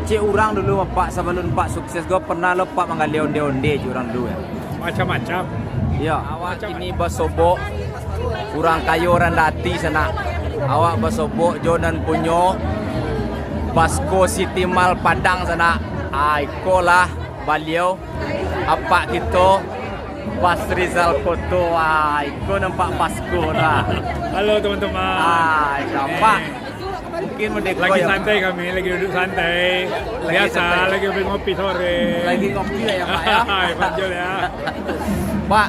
Kecil orang dulu Pak sebelum Pak sukses gue pernah lo Pak menggali onde-onde orang dulu ya. Macam-macam. Ya, awak ini basobok kurang kayu orang dati sana. Awak basobok Jonan punyo Basko City Mall Padang sana. Iko lah beliau apa gitu Bas Rizal Koto. Iko nampak Basko lah. Halo teman-teman. Gampang. Mungkin mendeko Lagi ya. santai kami, lagi duduk santai. Biasa, santai. lagi ngopi sore. Lagi kopi ya Pak ya. Hai, Panjol ya. Pak,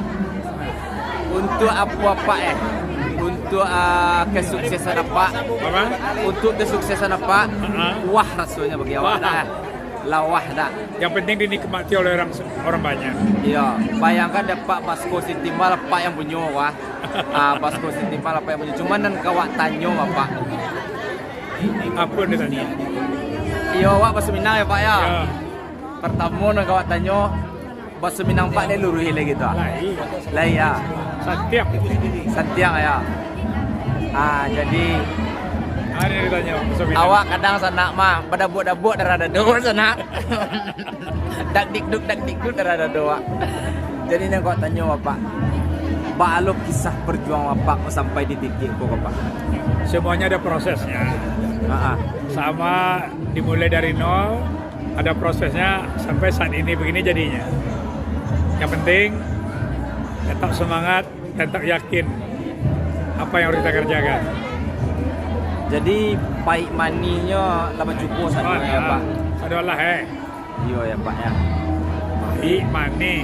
untuk apa Pak ya? Untuk kesuksesan apa? Apa? Untuk kesuksesan apa? Wah rasanya bagi awak Wah. dah. Lawah dah. Yang penting dinikmati oleh orang banyak. Iya, bayangkan ada Pak Basko City Mall Pak yang punya wah. Basko City Mall apa yang punya. Cuman dan kawak tanyo Pak. Apa dia tanya? Iya, awak bahasa Minang ya Pak ya. Ya. Pertama nak kawak tanyo bahasa Minang Pak dia luruhi lagi tu. Lai. Lah ya. Setiap. Santiang ya. Jadi Hari ini ditanya. awak kadang sana mah badabuk-dabuk darah dadu sana. Dak dikduk darah dadu. Jadi nang kau tanya Bapak. Balok kisah perjuangan Bapak sampai di titik kau Bapak. Semuanya ada prosesnya. Sama dimulai dari nol, ada prosesnya sampai saat ini begini jadinya. Yang penting tetap semangat, tetap yakin apa yang harus kita kerjakan. Jadi baik maninya lama cukup sana ya Pak. Adalah Iya ya Pak ya. baik mani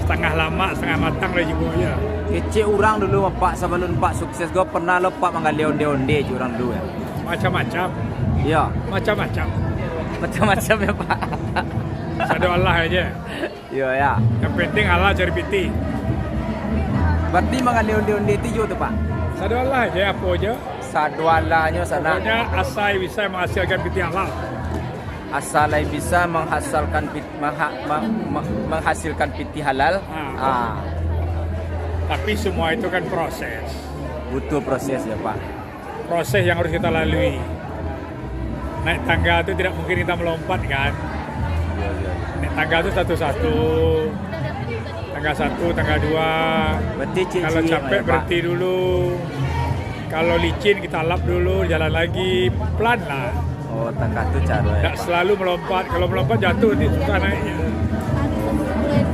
setengah lama setengah matang lah jumlahnya. Kecil orang dulu Pak sebelum Pak sukses gue pernah lo Pak menggali onde-onde orang dulu ya. Macam-macam, Iya, macam-macam. macam-macam ya Pak. Sadu Allah aja. Iya ya. Yang penting halal cari piti. Berarti menggali onde-onde itu juga tuh Pak. Sadu Allah aja apa aja. Sadualanya sana Pokoknya asal bisa menghasilkan piti halal. asalai bisa menghasilkan piti halal. Tapi semua itu kan proses. Butuh proses ya Pak. Proses yang harus kita lalui. Naik tangga itu tidak mungkin kita melompat kan. Iya, iya. Naik tangga itu satu-satu. Tangga 1, tangga 2. Berarti Kalau ciri capek ya, Pak. berhenti dulu. Kalau licin kita lap dulu, jalan lagi pelan lah. Oh, tangga itu cara ya Tidak Pak. selalu melompat. Kalau melompat jatuh nanti susah naiknya.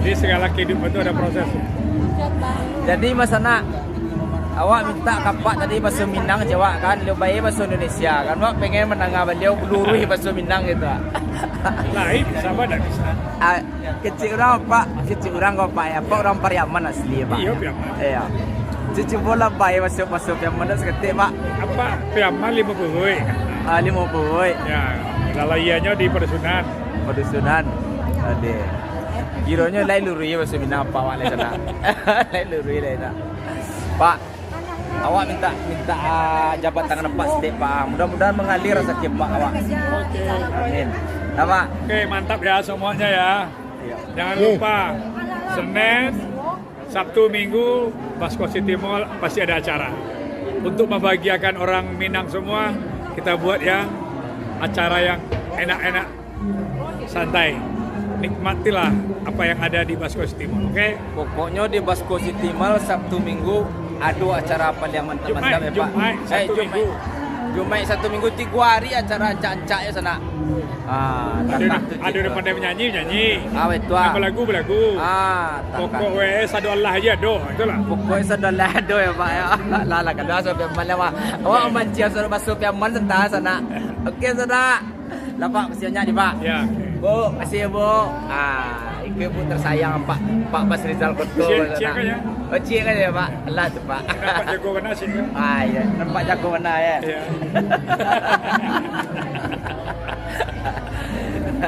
Jadi segala kehidupan itu ada prosesnya. Jadi Mas Anak, awak minta kapak tadi bahasa Minang Jawa kan, lebih baik bahasa Indonesia kan, Wak pengen menangah beliau luruhi bahasa Minang gitu. Lain, sama tidak bisa. Kecil orang Pak, kecil orang kau Pak ya, Pak orang Pariaman asli ya Pak. Iya, Pariaman. Iya. Cuci bola baik masuk Pariaman seketik Pak. Apa? Piaman 50. 50. Ya, lalaiannya di Pedusunan. Pedusunan. Ade. Gironya lain luruhi bahasa Minang Pak wak sana. Lain luruhi lain. Pak, awak minta jabat tangan Pak sedek Pak. Mudah-mudahan mengalir rezeki Pak awak. Amin. Nah, Pak. Oke, mantap ya semuanya ya. Jangan lupa Senin, Sabtu, Minggu Basko City Mall pasti ada acara. Untuk membahagiakan orang Minang semua, kita buat yang acara yang enak-enak, santai. Nikmatilah apa yang ada di Basko City Mall, oke? Pokoknya di Basko City Mall Sabtu Minggu ada acara apa yang mantap-mantap ya Pak. Jumat, Sabtu Minggu. Jumat Sabtu Minggu 3 hari acara ancak-ancak ya sana. Ada udah pandai menyanyi. Awet tu Apa lagu belagu. tak. Pokok WS sadu Allah aja doh, itulah. Pokoknya sudah lado ya Pak ya. Lala kada sampai mana Pak. Awak mancing sudah masuk Piaman sentar sana. Okey sudah. Lah Pak kesiannya di Pak. Ya. Bu, kasih ya Bu. Itu Bu tersayang Pak Bas Rizal Koto. Cik kan ya? Oh, cik kan ya Pak. Allah tu Pak. Nampak jago mana sih? Ya, nampak jago mana ya. Ya.